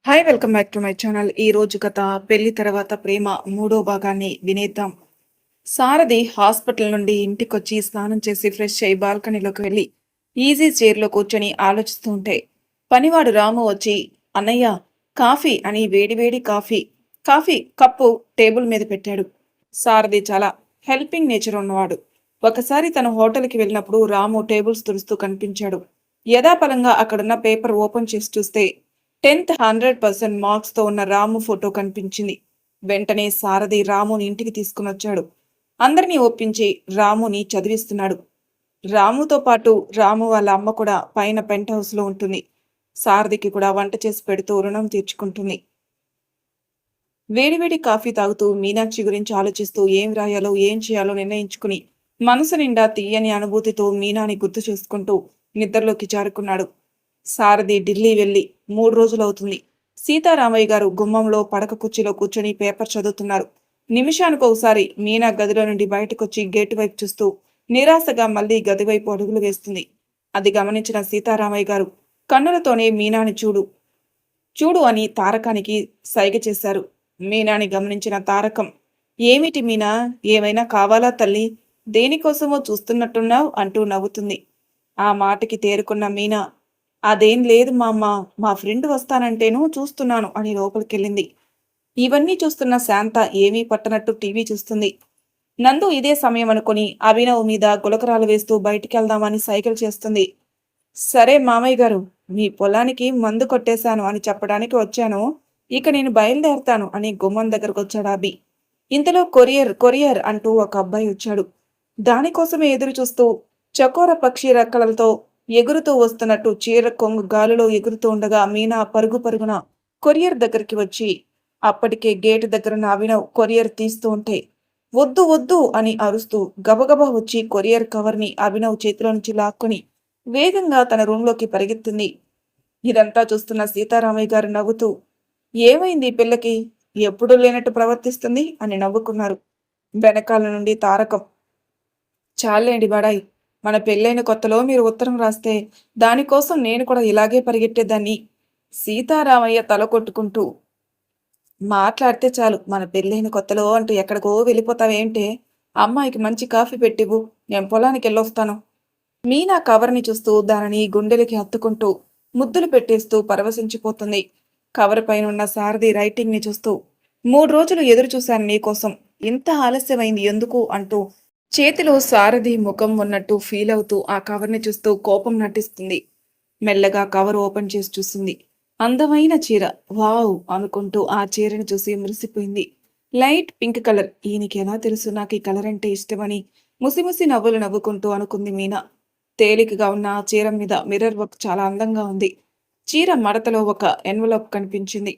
Hi welcome back to my channel. ఈ రోజు కథ పెళ్లి తర్వాత ప్రేమ మూడో భాగాన్ని వినేద్దాం. సారథి హాస్పిటల్ నుండి ఇంటికొచ్చి స్నానం చేసి ఫ్రెష్ అయి బాల్కనీలోకి వెళ్ళి ఈజీ చైర్లో కూర్చొని ఆలోచిస్తూ ఉంటే పనివాడు రాము వచ్చి అన్నయ్య కాఫీ అని వేడివేడి కాఫీ కాఫీ కప్పు టేబుల్ మీద పెట్టాడు. సారథి చాలా హెల్పింగ్ నేచర్ ఉన్నవాడు. ఒకసారి తన హోటల్కి వెళ్ళినప్పుడు రాము టేబుల్స్ తుడుస్తూ కనిపించాడు. యథాపలంగా అక్కడున్న పేపర్ ఓపెన్ చేసి చూస్తే 10th 100% మార్క్స్తో ఉన్న రాము ఫోటో కనిపించింది. వెంటనే సారథి రాముని ఇంటికి తీసుకునొచ్చాడు. అందరినీ ఒప్పించి రాముని చదివిస్తున్నాడు. రాముతో పాటు రాము వాళ్ళ అమ్మ కూడా పైన పెంట్ హౌస్లో ఉంటుంది. సారథికి కూడా వంట చేసి పెడుతూ రుణం తీర్చుకుంటుంది. వేడివేడి కాఫీ తాగుతూ మీనాక్షి గురించి ఆలోచిస్తూ ఏం రాయాలో ఏం చేయాలో నిర్ణయించుకుని మనసు నిండా తీయని అనుభూతితో మీనాని గుర్తు చేసుకుంటూ నిద్రలోకి జారుకున్నాడు. సారథి ఢిల్లీ వెళ్ళి 3 రోజులవుతుంది. సీతారామయ్య గారు గుమ్మంలో పడక కుర్చీలో కూర్చొని పేపర్ చదువుతున్నారు. నిమిషానికి ఒకసారి మీనా గదిలో నుండి బయటకొచ్చి గేటు వైపు చూస్తూ నిరాశగా మళ్లీ గదివైపు అడుగులు వేస్తుంది. అది గమనించిన సీతారామయ్య గారు కన్నులతోనే మీనాని చూడు చూడు అని తారకానికి సైగ చేశారు. మీనాని గమనించిన తారకం, ఏమిటి మీనా, ఏమైనా కావాలా తల్లి, దేనికోసమో చూస్తున్నట్టున్నావు అంటూ నవ్వుతుంది. ఆ మాటకి తేరుకున్న మీనా, అదేం లేదు మామ్మ, మా ఫ్రెండ్ వస్తానంటేనూ చూస్తున్నాను అని లోపలికెళ్ళింది. ఇవన్నీ చూస్తున్న శాంత ఏమీ పట్టనట్టు టీవీ చూస్తుంది. నందు ఇదే సమయం అనుకుని అభినవ్ మీద గులకరాలు వేస్తూ బయటికెళ్దామని సైకిల్ చేస్తుంది. సరే మామయ్య గారు, మీ పొలానికి మందు కొట్టేశాను అని చెప్పడానికి వచ్చాను, ఇక నేను బయలుదేరతాను అని గుమ్మం దగ్గరకు వచ్చాడు అభి. ఇంతలో కొరియర్ కొరియర్ అంటూ ఒక అబ్బాయి వచ్చాడు. దానికోసమే ఎదురు చూస్తూ చకోర పక్షి రెక్కలతో ఎగురుతూ వస్తున్నట్టు చీర కొంగు గాలిలో ఎగురుతూ ఉండగా మీనా పరుగు పరుగున కొరియర్ దగ్గరికి వచ్చి అప్పటికే గేటు దగ్గర అభినవ్ కొరియర్ తీస్తూ ఉంటే వద్దు వద్దు అని అరుస్తూ గబగబా వచ్చి కొరియర్ కవర్ని అభినవ్ చేతిలో నుంచి లాక్కుని వేగంగా తన రూంలోకి పరిగెత్తింది. ఇదంతా చూస్తున్న సీతారామయ్య గారు నవ్వుతూ, ఏమైంది ఈ పిల్లకి, ఎప్పుడూ లేనట్టు ప్రవర్తిస్తుంది అని నవ్వుకున్నారు. వెనకాల నుండి తారకం, చాలేండి బడాయి, మన పెళ్ళైన కొత్తలో మీరు ఉత్తరం రాస్తే దానికోసం నేను కూడా ఇలాగే పరిగెట్టేదాన్ని. సీతారామయ్య తల కొట్టుకుంటూ, మాట్లాడితే చాలు మన పెళ్ళైన కొత్తలో అంటూ ఎక్కడికో వెళ్ళిపోతావేంటే, అమ్మాయికి మంచి కాఫీ పెట్టివు, నేను పొలానికి వెళ్ళొస్తాను. మీనా కవర్ని చూస్తూ దానిని గుండెలకి హత్తుకుంటూ ముద్దులు పెట్టేస్తూ పరవశించిపోతుంది. కవర్ పైనున్న సారథి రైటింగ్ని చూస్తూ, 3 రోజులు ఎదురు చూశాను నీకోసం, ఇంత ఆలస్యమైంది ఎందుకు అంటూ చేతిలో సారథి ముఖం ఉన్నట్టు ఫీల్ అవుతూ ఆ కవర్ని చూస్తూ కోపం నటిస్తుంది. మెల్లగా కవర్ ఓపెన్ చేసి చూస్తుంది. అందమైన చీర, వావ్ అనుకుంటూ ఆ చీరను చూసి మురిసిపోయింది. లైట్ పింక్ కలర్, ఈయనకి ఎలా తెలుసు నాకు ఈ కలర్ అంటే ఇష్టమని ముసిముసి నవ్వులు నవ్వుకుంటూ అనుకుంది మీనా. తేలికగా ఉన్న ఆ చీర మీద మిర్రర్ వర్క్ చాలా అందంగా ఉంది. చీర మడతలో ఒక ఎన్వలప్ కనిపించింది.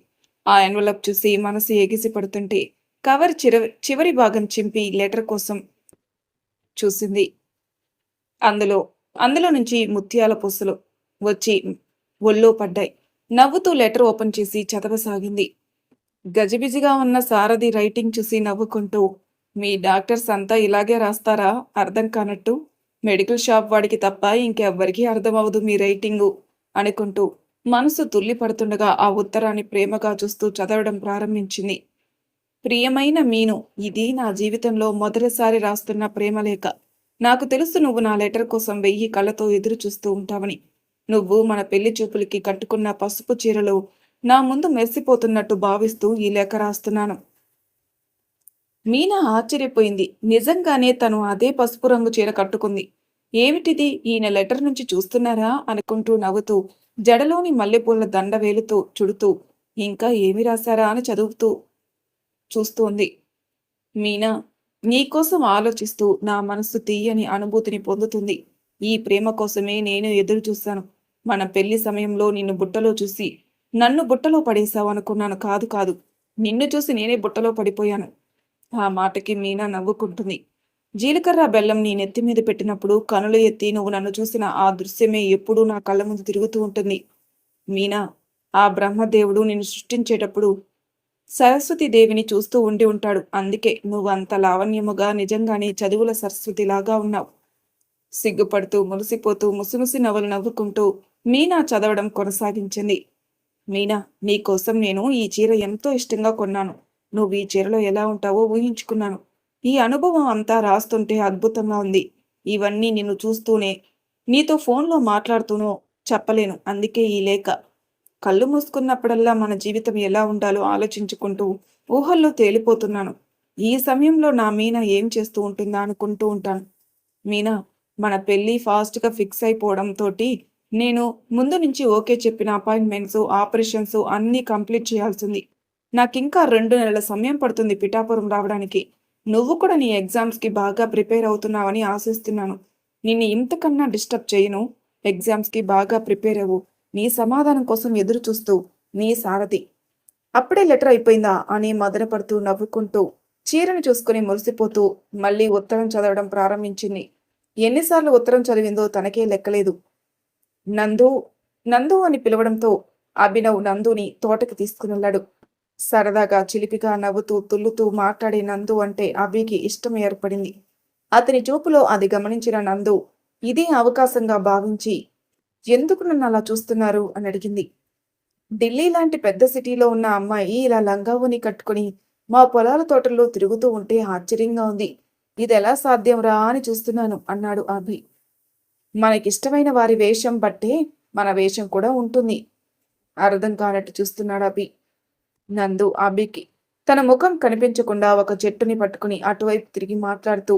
ఆ ఎన్వలప్ చూసి మనసు ఎగిసి పడుతుంటే కవర్ చివరి భాగం చింపి లెటర్ కోసం చూసింది. అందులో అందులో నుంచి ముత్యాల పూసలు వచ్చి ఒళ్ళో పడ్డాయి. నవ్వుతూ లెటర్ ఓపెన్ చేసి చదవసాగింది. గజిబిజిగా ఉన్న సారథి రైటింగ్ చూసి నవ్వుకుంటూ, మీ డాక్టర్స్ అంతా ఇలాగే రాస్తారా అర్థం కానట్టు, మెడికల్ షాప్ వాడికి తప్ప ఇంకెవ్వరికీ అర్థమవదు మీ రైటింగు అనుకుంటూ మనసు తుల్లి పడుతుండగా ఆ ఉత్తరాన్ని ప్రేమగా చూస్తూ చదవడం ప్రారంభించింది. ప్రియమైన మీను, ఇది నా జీవితంలో మొదటిసారి రాస్తున్న ప్రేమలేఖ. నాకు తెలుసు నువ్వు నా లెటర్ కోసం 1000 కళ్ళతో ఎదురు చూస్తూ ఉంటావని. నువ్వు మన పెళ్లి చూపులకి కట్టుకున్న పసుపు చీరలో నా ముందు మెరిసిపోతున్నట్టు భావిస్తూ ఈ లేఖ రాస్తున్నాను. మీనా ఆశ్చర్యపోయింది. నిజంగానే తను అదే పసుపు రంగు చీర కట్టుకుంది. ఏమిటిది, ఈయన లెటర్ నుంచి చూస్తున్నారా అనుకుంటూ నవ్వుతూ జడలోని మల్లెపూల దండ వేలుతూ చుడుతూ ఇంకా ఏమి రాశారా అని చదువుతూ చూస్తోంది. మీనా, నీకోసం ఆలోచిస్తూ నా మనస్సు తీయని అనుభూతిని పొందుతుంది. ఈ ప్రేమ కోసమే నేను ఎదురు చూశాను. మన పెళ్లి సమయంలో నిన్ను బుట్టలో చూసి నన్ను బుట్టలో పడేశావు అనుకున్నాను. కాదు కాదు, నిన్ను చూసి నేనే బుట్టలో పడిపోయాను. ఆ మాటకి మీనా నవ్వుకుంటుంది. జీలకర్ర బెల్లం నీ నెత్తి మీద పెట్టినప్పుడు కనులు ఎత్తి నువ్వు నన్ను చూసిన ఆ దృశ్యమే ఎప్పుడూ నా కళ్ళ ముందు తిరుగుతూ ఉంటుంది. మీనా, ఆ బ్రహ్మదేవుడు నిన్ను సృష్టించేటప్పుడు సరస్వతీదేవిని చూస్తూ ఉండి ఉంటాడు. అందుకే నువ్వు అంత లావణ్యముగా నిజంగానే చదువుల సరస్వతిలాగా ఉన్నావు. సిగ్గుపడుతూ మురిసిపోతూ ముసిముసి నవ్వులు నవ్వుకుంటూ మీనా చదవడం కొనసాగించింది. మీనా, నీకోసం నేను ఈ చీర ఎంతో ఇష్టంగా కొన్నాను. నువ్వు ఈ చీరలో ఎలా ఉంటావో ఊహించుకున్నాను. ఈ అనుభవం అంతా రాస్తుంటే అద్భుతంగా ఉంది. ఇవన్నీ నిన్ను చూస్తూనే, నీతో ఫోన్లో మాట్లాడుతూనో చెప్పలేను. అందుకే ఈ లేఖ. కళ్ళు మూసుకున్నప్పుడల్లా మన జీవితం ఎలా ఉండాలో ఆలోచించుకుంటూ ఊహల్లో తేలిపోతున్నాను. ఈ సమయంలో నా మీనా ఏం చేస్తూ ఉంటుందా అనుకుంటూ ఉంటాను. మీనా, మన పెళ్లి ఫాస్ట్‌గా ఫిక్స్ అయిపోవడంతోటి నేను ముందు నుంచి ఓకే చెప్పిన అపాయింట్మెంట్సు, ఆపరేషన్సు అన్నీ కంప్లీట్ చేయాల్సింది. నాకింకా 2 నెలల సమయం పడుతుంది పిఠాపురం రావడానికి. నువ్వు కూడా నీ ఎగ్జామ్స్‌కి బాగా ప్రిపేర్ అవుతున్నావని ఆశిస్తున్నాను. నిన్ను ఇంతకన్నా డిస్టర్బ్ చేయను. ఎగ్జామ్స్‌కి బాగా ప్రిపేర్ అవ్వు. నీ సమాధానం కోసం ఎదురు చూస్తూ నీ సారథి. అప్పుడే లెటర్ అయిపోయిందా అని మదనపడుతూ నవ్వుకుంటూ చీరను చూసుకుని మురిసిపోతూ మళ్ళీ ఉత్తరం చదవడం ప్రారంభించింది. ఎన్నిసార్లు ఉత్తరం చదివిందో తనకే లెక్కలేదు. నందు, నందు అని పిలవడంతో అభినవ్ నందుని తోటకి తీసుకునెళ్ళాడు. సరదాగా చిలిపిగా నవ్వుతూ తుల్లుతూ మాట్లాడే నందు అంటే అభికి ఇష్టం ఏర్పడింది. అతని చూపులో అది గమనించిన నందు ఇదే అవకాశంగా భావించి, ఎందుకు నన్ను అలా చూస్తున్నారు అని అడిగింది. ఢిల్లీ లాంటి పెద్ద సిటీలో ఉన్న అమ్మాయి ఇలా లంగావోని కట్టుకుని మా పొలాల తోటల్లో తిరుగుతూ ఉంటే ఆశ్చర్యంగా ఉంది. ఇదెలా సాధ్యం రా అని చూస్తున్నాను అన్నాడు అభి. మనకిష్టమైన వారి వేషం బట్టే మన వేషం కూడా ఉంటుంది. అర్థం కానట్టు చూస్తున్నాడు అభి. నందు అభికి తన ముఖం కనిపించకుండా ఒక చెట్టుని పట్టుకుని అటువైపు తిరిగి మాట్లాడుతూ,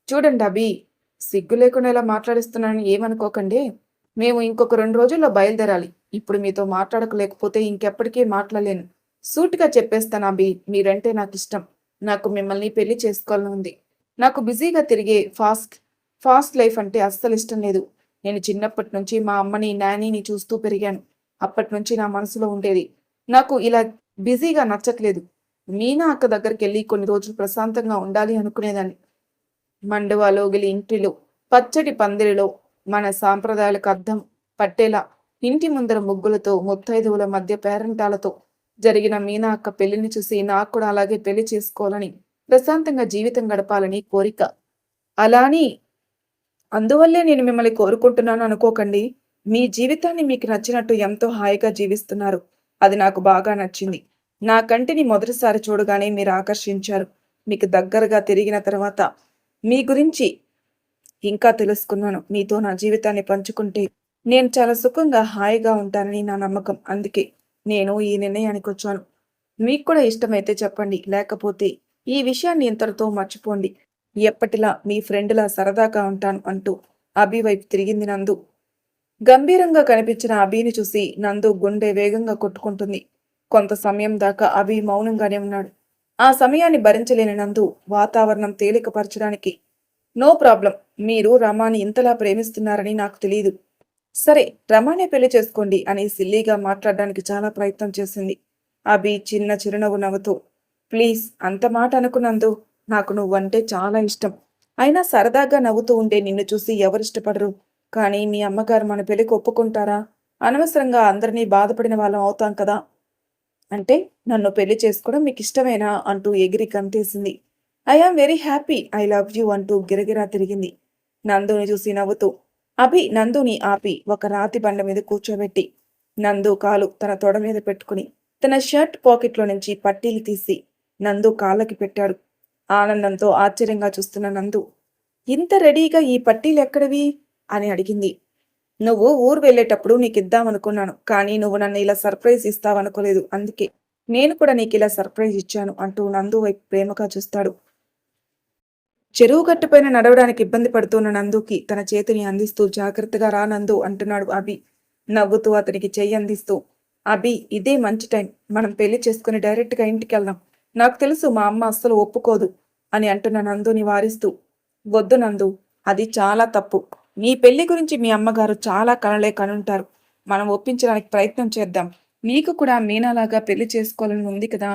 చూడండి అభి, సిగ్గు లేకుండా ఇలా మాట్లాడిస్తున్నానని ఏమనుకోకండి. మేము ఇంకొక 2 రోజుల్లో బయలుదేరాలి. ఇప్పుడు మీతో మాట్లాడకలేకపోతే ఇంకెప్పటికీ మాట్లాడలేను. సూటిగా చెప్పేస్తాను అభి, మీరంటే నాకిష్టం. నాకు మిమ్మల్ని పెళ్లి చేసుకోవాలని ఉంది. నాకు బిజీగా తిరిగే ఫాస్ట్ లైఫ్ అంటే అస్సలు ఇష్టం లేదు. నేను చిన్నప్పటి నుంచి మా అమ్మని, నానీని చూస్తూ పెరిగాను. అప్పటి నుంచి నా మనసులో ఉండేది. నాకు ఇలా బిజీగా నచ్చట్లేదు. మీనా అక్క దగ్గరికెళ్ళి కొన్ని రోజులు ప్రశాంతంగా ఉండాలి అనుకునేదాన్ని. మండువాలో గెలి ఇంటిలో పచ్చటి పందిరిలో మన సాంప్రదాయాలకు అద్దం పట్టేలా ఇంటి ముందర ముగ్గులతో ముత్తైదువుల మధ్య పేరంటాలతో జరిగిన మీనా అక్క పెళ్లిని చూసి నాకు కూడా అలాగే పెళ్లి చేసుకోవాలని, ప్రశాంతంగా జీవితం గడపాలని కోరిక. అలాని అందువల్లే నేను మిమ్మల్ని కోరుకుంటున్నాను అనుకోకండి. మీ జీవితాన్ని మీకు నచ్చినట్టు ఎంతో హాయిగా జీవిస్తున్నారు. అది నాకు బాగా నచ్చింది. నా కంటిని మొదటిసారి చూడగానే మీరు ఆకర్షించారు. మీకు దగ్గరగా తిరిగిన తర్వాత మీ గురించి ఇంకా తెలుసుకున్నాను. మీతో నా జీవితాన్ని పంచుకుంటే నేను చాలా సుఖంగా, హాయిగా ఉంటానని నా నమ్మకం. అందుకే నేను ఈ నిర్ణయానికి వచ్చాను. మీకు కూడా ఇష్టమైతే చెప్పండి. లేకపోతే ఈ విషయాన్ని ఇంతటితో మర్చిపోండి. ఎప్పటిలా మీ ఫ్రెండ్‌లా సరదాగా ఉంటాను అంటూ అభి వైపు తిరిగింది నందు. గంభీరంగా కనిపించిన అభిని చూసి నందు గుండె వేగంగా కొట్టుకుంటుంది. కొంత సమయం దాకా అభి మౌనంగానే ఉన్నాడు. ఆ సమయాన్ని భరించలేని నందు వాతావరణం తేలికపరచడానికి, నో ప్రాబ్లం. మీరు రమాని ఇంతలా ప్రేమిస్తున్నారని నాకు తెలియదు. సరే, రమానే పెళ్లి చేసుకోండి అని సిల్లీగా మాట్లాడడానికి చాలా ప్రయత్నం చేసింది. అభి చిన్న చిరునవ్వు నవ్వుతూ, ప్లీజ్ అంత మాట అనుకున్నందు. నాకు నువ్వంటే చాలా ఇష్టం. అయినా సరదాగా నవ్వుతూ ఉండే నిన్ను చూసి ఎవరిష్టపడరు? కానీ మీ అమ్మగారు మన పెళ్లికి ఒప్పుకుంటారా? అనవసరంగా అందరినీ బాధపడిన వాళ్ళం అవుతాం కదా. అంటే నన్ను పెళ్లి చేసుకోవడం మీకు ఇష్టమేనా అంటూ ఎగిరి గంతేసింది. I am very happy, I love you అంటూ గిరగిరా తిరిగింది. నందుని చూసి నవ్వుతూ అభి నందుని ఆపి ఒక రాతి బండ మీద కూర్చోబెట్టి, నందు కాలు తన తొడ మీద పెట్టుకుని తన షర్ట్ పాకెట్లో నుంచి పట్టీలు తీసి నందు కాళ్ళకి పెట్టాడు. ఆనందంతో ఆశ్చర్యంగా చూస్తున్న నందు, ఇంత రెడీగా ఈ పట్టీలు ఎక్కడివి అని అడిగింది. నువ్వు ఊరు వెళ్ళేటప్పుడు నీకిద్దామనుకున్నాను. కానీ నువ్వు నన్ను ఇలా సర్ప్రైజ్ ఇస్తావనుకోలేదు. అందుకే నేను కూడా నీకిలా సర్ప్రైజ్ ఇచ్చాను అంటూ నందు వైపు ప్రేమగా చూస్తాడు. చెరువు గట్టుపైన నడవడానికి ఇబ్బంది పడుతున్న నందుకి తన చేతిని అందిస్తూ జాగ్రత్తగా రా నందు అంటున్నాడు అభి. నవ్వుతూ అతనికి చెయ్యి అందిస్తూ, అభి ఇదే మంచి టైం. మనం పెళ్లి చేసుకుని డైరెక్ట్గా ఇంటికి వెళ్దాం. నాకు తెలుసు మా అమ్మ అస్సలు ఒప్పుకోదు అని అంటున్న నందుని వారిస్తూ, వద్దు నందు, అది చాలా తప్పు. నీ పెళ్లి గురించి మీ అమ్మగారు చాలా కలలే కనుంటారు. మనం ఒప్పించడానికి ప్రయత్నం చేద్దాం. నీకు కూడా మీనాలాగా పెళ్లి చేసుకోవాలని ఉంది కదా.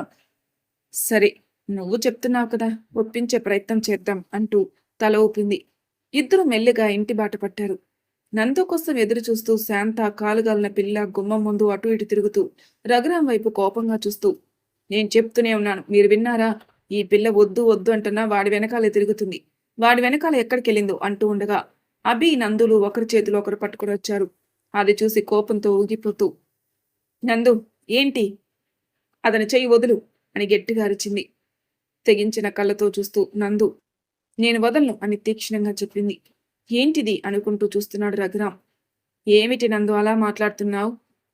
సరే, నువ్వు చెప్తున్నావు కదా, ఒప్పించే ప్రయత్నం చేద్దాం అంటూ తల ఊపింది. ఇద్దరు మెల్లిగా ఇంటి బాట పట్టారు. నందు కోసం ఎదురు చూస్తూ శాంత కాలుగాలిన పిల్ల గుమ్మం ముందు అటు ఇటు తిరుగుతూ రఘురాం వైపు కోపంగా చూస్తూ, నేను చెప్తూనే ఉన్నాను, మీరు విన్నారా? ఈ పిల్ల వద్దు వద్దు అంటున్నా వాడి వెనకాలే తిరుగుతుంది. వాడి వెనకాల ఎక్కడికెళ్ళిందో అంటూ ఉండగా అభి నందులు ఒకరి చేతిలో ఒకరు పట్టుకుని వచ్చారు. అది చూసి కోపంతో ఊగిపోతూ, నందు, ఏంటి? అతని చెయ్యి వదులు అని గట్టిగా అరిచింది. తెగించిన కళ్ళతో చూస్తూ నందు, నేను వదలను అని తీక్షణంగా చెప్పింది. ఏంటిది అనుకుంటూ చూస్తున్నాడు రఘురాం. ఏమిటి నందు అలా మాట్లాడుతున్నావు?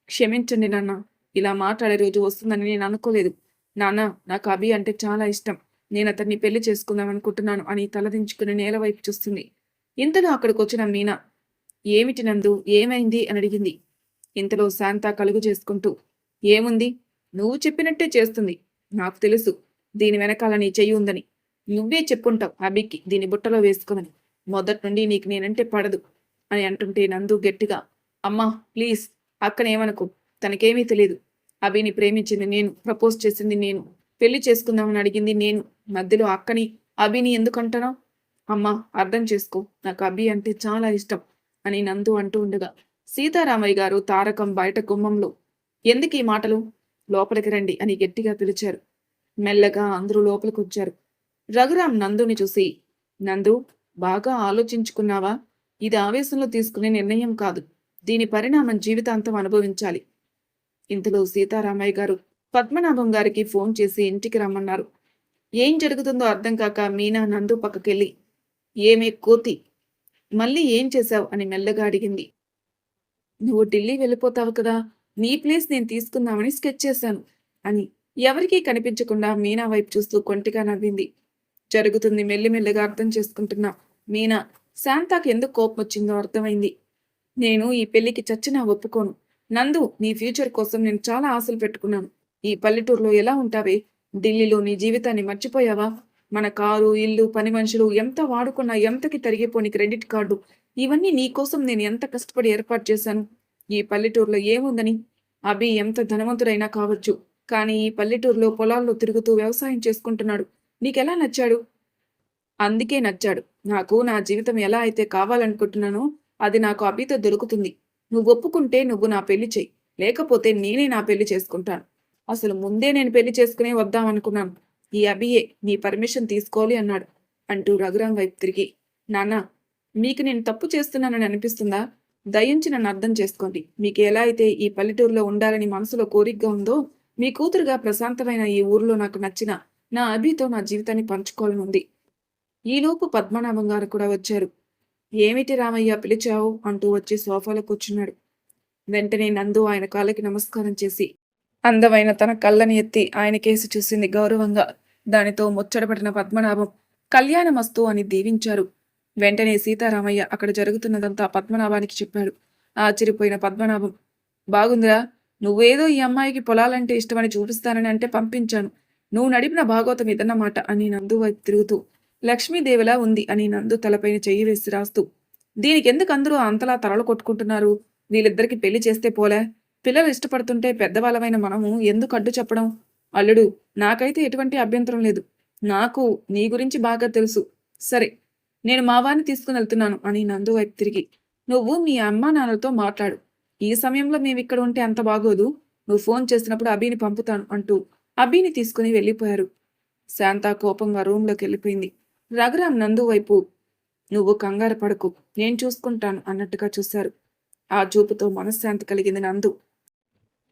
క్షమించండి నాన్న. ఇలా మాట్లాడే రోజు వస్తుందని నేను అనుకోలేదు. నాన్న, నాకు అభి అంటే చాలా ఇష్టం. నేను అతన్ని పెళ్లి చేసుకుందాం అనుకుంటున్నాను అని తలదించుకుని నేల వైపు చూస్తుంది. ఇంతలో అక్కడికొచ్చిన మీనా, ఏమిటి నందు, ఏమైంది అని అడిగింది. ఇంతలో శాంత కలుగు చేసుకుంటూ, ఏముంది, నువ్వు చెప్పినట్టే చేస్తుంది. నాకు తెలుసు దీని వెనకాల నీ చెయ్యి ఉందని. నువ్వే చెప్పుంటావు అభికి దీని బుట్టలో వేసుకోమని. మొదటి నుండి నీకు నేనంటే పడదు అని అంటుంటే నందు గట్టిగా, అమ్మా ప్లీజ్, అక్కనేమనుకో. తనకేమీ తెలియదు. అభిని ప్రేమించింది నేను, ప్రపోజ్ చేసింది నేను, పెళ్లి చేసుకుందామని అడిగింది నేను. మధ్యలో అక్కని అభిని ఎందుకంటానో? అమ్మా అర్థం చేసుకో, నాకు అభి అంటే చాలా ఇష్టం అని నందు అంటూ ఉండగా సీతారామయ్య గారు తారకం బయట గుమ్మంలో, ఎందుకు ఈ మాటలు, లోపలికి రండి అని గట్టిగా పిలిచారు. మెల్లగా అందరూ లోపలికి వచ్చారు. రఘురాం నందుని చూసి, నందు, బాగా ఆలోచించుకున్నావా? ఇది ఆవేశంలో తీసుకునే నిర్ణయం కాదు. దీని పరిణామం జీవితాంతం అనుభవించాలి. ఇంతలో సీతారామయ్య గారు పద్మనాభం గారికి ఫోన్ చేసి ఇంటికి రమ్మన్నారు. ఏం జరుగుతుందో అర్థం కాక మీనా నందు పక్కకెళ్ళి, ఏమే కోతి, మళ్ళీ ఏం చేశావు అని మెల్లగా అడిగింది. నువ్వు ఢిల్లీ వెళ్ళిపోతావు కదా, నీ ప్లేస్ నేను తీసుకుందామని స్కెచ్ చేశాను అని ఎవరికీ కనిపించకుండా మీనా వైపు చూస్తూ కొంటిగా నవ్వింది. జరుగుతుంది మెల్లిమెల్లిగా అర్థం చేసుకుంటున్నా మీనా. శాంతాకి ఎందుకు కోపం వచ్చిందో అర్థమైంది. నేను ఈ పెళ్లికి చచ్చినా ఒప్పుకోను. నందు, నీ ఫ్యూచర్ కోసం నేను చాలా ఆశలు పెట్టుకున్నాను. ఈ పల్లెటూరులో ఎలా ఉంటావే? ఢిల్లీలో నీ జీవితాన్ని మర్చిపోయావా? మన కారు, ఇల్లు, పని మనుషులు ఎంత వాడుకున్నా ఎంతకి తరిగిపోని క్రెడిట్ కార్డు, ఇవన్నీ నీకోసం నేను ఎంత కష్టపడి ఏర్పాటు చేశాను. ఈ పల్లెటూరులో ఏముందని? అభి ఎంత ధనవంతుడైనా కావచ్చు, కానీ ఈ పల్లెటూరులో పొలాల్లో తిరుగుతూ వ్యవసాయం చేసుకుంటున్నాడు. నీకెలా నచ్చాడు? అందుకే నచ్చాడు. నాకు నా జీవితం ఎలా అయితే కావాలనుకుంటున్నానో అది నాకు అభితో దొరుకుతుంది. నువ్వు ఒప్పుకుంటే నువ్వు నా పెళ్లి చెయ్యి, లేకపోతే నేనే నా పెళ్లి చేసుకుంటాను. అసలు ముందే నేను పెళ్లి చేసుకునే వద్దామనుకున్నాను. ఈ అభియే నీ పర్మిషన్ తీసుకోవాలి అన్నాడు అంటూ రఘురాం వైపు తిరిగి, నాన్న, మీకు నేను తప్పు చేస్తున్నానని అనిపిస్తుందా? దయించి నన్ను అర్థం చేసుకోండి. మీకు ఎలా అయితే ఈ పల్లెటూరులో ఉండాలని మనసులో కోరికగా ఉందో, మీ కూతురుగా ప్రశాంతమైన ఈ ఊరిలో నాకు నచ్చిన నా అభితో నా జీవితాన్ని పంచుకోవాలనుంది. ఈలోపు పద్మనాభం గారు కూడా వచ్చారు. ఏమిటి రామయ్య పిలిచావు అంటూ వచ్చి సోఫాలో కూర్చున్నాడు. వెంటనే నందు ఆయన కాళ్ళకి నమస్కారం చేసి అందమైన తన కళ్ళని ఎత్తి ఆయన కేసి చూసింది గౌరవంగా. దానితో ముచ్చటపడిన పద్మనాభం కళ్యాణమస్తు అని దీవించారు. వెంటనే సీతారామయ్య అక్కడ జరుగుతున్నదంతా పద్మనాభానికి చెప్పాడు. ఆశ్చర్యపోయిన పద్మనాభం, బాగుందిరా, నువ్వేదో ఈ అమ్మాయికి పొలాలంటే ఇష్టమని చూపిస్తానని అంటే పంపించాను. నువ్వు నడిపిన భాగవతం ఇదన్నమాట అని నందు వైపు తిరుగుతూ, లక్ష్మీదేవిలా ఉంది అని నందు తలపైన చెయ్యి వేసి రాస్తూ, దీనికెందుకు అందరూ అంతలా తలలు కొట్టుకుంటున్నారు? వీళ్ళిద్దరికి పెళ్లి చేస్తే పోలే? పిల్లలు ఇష్టపడుతుంటే పెద్దవాళ్ళమైన మనము ఎందుకు అడ్డు చెప్పడం? అల్లుడు, నాకైతే ఎటువంటి అభ్యంతరం లేదు. నాకు నీ గురించి బాగా తెలుసు. సరే, నేను మా వారిని తీసుకుని వెళ్తున్నాను అని నందు వైపు తిరిగి, నువ్వు మీ అమ్మా నాన్నలతో మాట్లాడు. ఈ సమయంలో మేమిక్కడ ఉంటే అంత బాగోదు. నువ్వు ఫోన్ చేసినప్పుడు అభిని పంపుతాను అంటూ అభిని తీసుకుని వెళ్ళిపోయారు. శాంత కోపంగా రూంలోకి వెళ్ళిపోయింది. రఘురాం నందు వైపు, నువ్వు కంగారు పడకు, నేను చూసుకుంటాను అన్నట్టుగా చూశారు. ఆ చూపుతో మనశ్శాంతి కలిగింది నందు.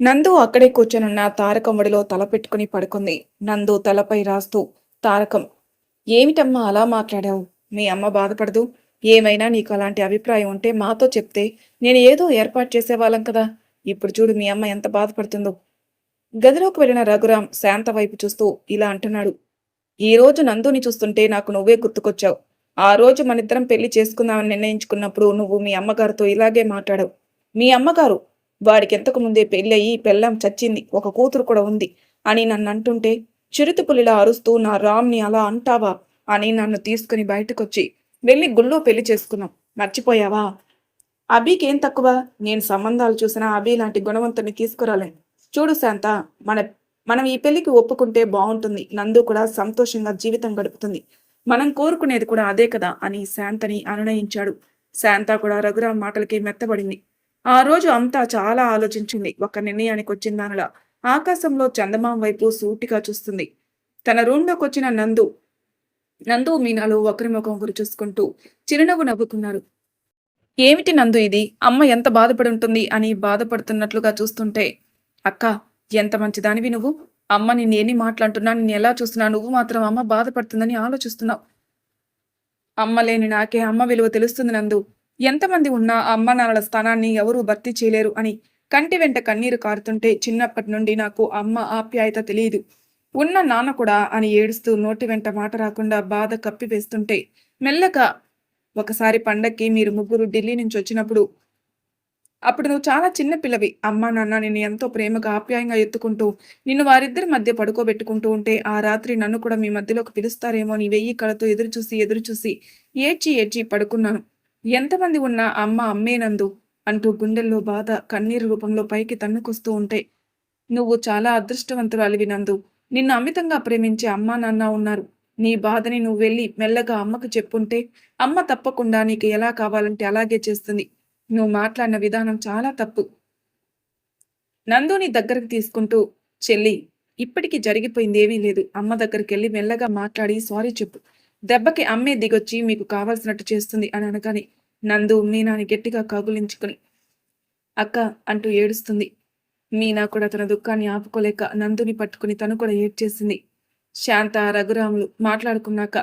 నందు అక్కడే కూర్చొనున్న తారకం ఒడిలో తల పెట్టుకుని పడుకుంది. నందు తలపై రాస్తూ, తారకం, ఏమిటమ్మా అలా మాట్లాడావు? మీ అమ్మ బాధపడదు? ఏమైనా నీకు అలాంటి అభిప్రాయం ఉంటే మాతో చెప్తే నేను ఏదో ఏర్పాటు చేసేవాళ్ళం కదా. ఇప్పుడు చూడు మీ అమ్మ ఎంత బాధపడుతుందో. గదిలోకి వెళ్ళిన రఘురాం శాంత వైపు చూస్తూ ఇలా అంటున్నాడు. ఈ రోజు నందుని చూస్తుంటే నాకు నువ్వే గుర్తుకొచ్చావు. ఆ రోజు మనిద్దరం పెళ్లి చేసుకుందామని నిర్ణయించుకున్నప్పుడు నువ్వు మీ అమ్మగారితో ఇలాగే మాట్లాడావు. మీ అమ్మగారు, వాడికి ఎంతకు ముందే పెళ్ళయి పెళ్ళాం చచ్చింది, ఒక కూతురు కూడా ఉంది అని నన్ను అంటుంటే చిరుతపులిలా అరుస్తూ నా రామ్ని అలా అంటావా అని నన్ను తీసుకుని బయటకొచ్చి వెళ్ళి గుళ్ళో పెళ్లి చేసుకున్నాం. మర్చిపోయావా? అభికేం తక్కువ? నేను సంబంధాలు చూసినా అభి లాంటి గుణవంతుని తీసుకురాలేను. చూడు శాంత, మనం ఈ పెళ్లికి ఒప్పుకుంటే బాగుంటుంది. నందు కూడా సంతోషంగా జీవితం గడుపుతుంది. మనం కోరుకునేది కూడా అదే కదా అని శాంతని అనునయించాడు. శాంత కూడా రఘురాం మాటలకి మెత్తబడింది. ఆ రోజు అంతా చాలా ఆలోచించింది. ఒక నిర్ణయానికి వచ్చిందానలా ఆకాశంలో చందమామ వైపు సూటిగా చూస్తుంది. తన రూంలోకి వచ్చిన నందు మీనాలు ఒకరి ముఖం ఒకరు చూసుకుంటూ చిరునవ్వు నవ్వుకున్నారు. ఏమిటి నందు ఇది? అమ్మ ఎంత బాధపడి ఉంటుంది అని బాధపడుతున్నట్లుగా చూస్తుంటే అక్క, ఎంత మంచిదానివి నువ్వు. అమ్మ నిన్నేన్ని మాటలంటున్నా, నిన్నెలా చూస్తున్నా, నువ్వు మాత్రం అమ్మ బాధపడుతుందని ఆలోచిస్తున్నావు. అమ్మ లేని నాకే అమ్మ విలువ తెలుస్తుంది నందు. ఎంతమంది ఉన్నా అమ్మ నాన్నల స్థానాన్ని ఎవరూ భర్తీ చేయలేరు అని కంటి వెంట కన్నీరు కారుతుంటే చిన్నప్పటి నుండి నాకు అమ్మ ఆప్యాయత తెలియదు. ఉన్న నాన్న కూడా అని ఏడుస్తూ నోటి వెంట మాట రాకుండా బాధ కప్పివేస్తుంటే మెల్లగా ఒకసారి పండక్కి మీరు ముగ్గురు ఢిల్లీ నుంచి వచ్చినప్పుడు అప్పుడు నువ్వు చాలా చిన్న పిల్లవి. అమ్మా, నాన్న నిన్ను ఎంతో ప్రేమగా, ఆప్యాయంగా ఎత్తుకుంటూ, నిన్ను వారిద్దరి మధ్య పడుకోబెట్టుకుంటూ ఉంటే, ఆ రాత్రి నన్ను కూడా మీ మధ్యలోకి పిలుస్తారేమో అని వెయ్యి కళ్ళతో ఎదురుచూసి, ఏడ్చి పడుకున్నాను. ఎంతమంది ఉన్నా అమ్మ అమ్మే నందు అంటూ గుండెల్లో బాధ కన్నీరు రూపంలో పైకి తన్నుకొస్తూ ఉంటే, నువ్వు చాలా అదృష్టవంతురాలివి నందు. నిన్ను అమితంగా ప్రేమించే అమ్మా, నాన్న ఉన్నారు. నీ బాధని నువ్వు వెళ్ళి మెల్లగా అమ్మకు చెప్పుంటే, అమ్మ తప్పకుండా నీకు ఎలా కావాలంటే అలాగే చేస్తుంది. నువ్వు మాట్లాడిన విధానం చాలా తప్పు. నందుని దగ్గరికి తీసుకుంటూ, చెల్లి, ఇప్పటికి జరిగిపోయిందేమీ లేదు. అమ్మ దగ్గరికెళ్ళి మెల్లగా మాట్లాడి సారీ చెప్పు. దెబ్బకి అమ్మే దిగొచ్చి మీకు కావాల్సినట్టు చేస్తుంది అని అనగానే నందు మీనాని గట్టిగా కౌగిలించుకుని అక్క అంటూ ఏడుస్తుంది. మీనా కూడా తన దుఃఖాన్ని ఆపుకోలేక నందుని పట్టుకుని తను కూడా ఏడ్చేసింది. శాంత, రఘురాములు మాట్లాడుకున్నాక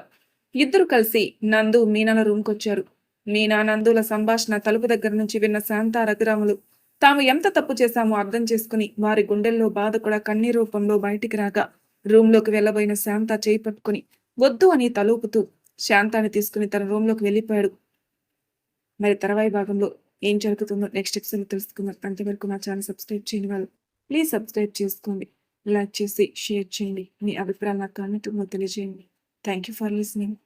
ఇద్దరు కలిసి నందు మీనాల రూమ్కొచ్చారు. మీనా, నందుల సంభాషణ తలుపు దగ్గర నుంచి విన్న శాంత, రఘురాములు తాము ఎంత తప్పు చేశామో అర్థం చేసుకుని వారి గుండెల్లో బాధ కూడా కన్నీరు రూపంలో బయటికి రాగా రూంలోకి వెళ్ళబోయిన శాంత చేయి పట్టుకుని వద్దు అని తలూపుతూ శాంతాన్ని తీసుకుని తన రూంలోకి వెళ్ళిపోయాడు. మరి తర్వాయి భాగంలో ఏం జరుగుతుందో నెక్స్ట్ ఎపిసోడ్ తెలుసుకుందాం. అంతవరకు మా ఛానల్ సబ్స్క్రైబ్ చేయని వాళ్ళు ప్లీజ్ సబ్స్క్రైబ్ చేసుకోండి. లైక్ చేసి షేర్ చేయండి. మీ అభిప్రాయాలు నాకు కామెంట్ తెలియజేయండి. Thank you for listening.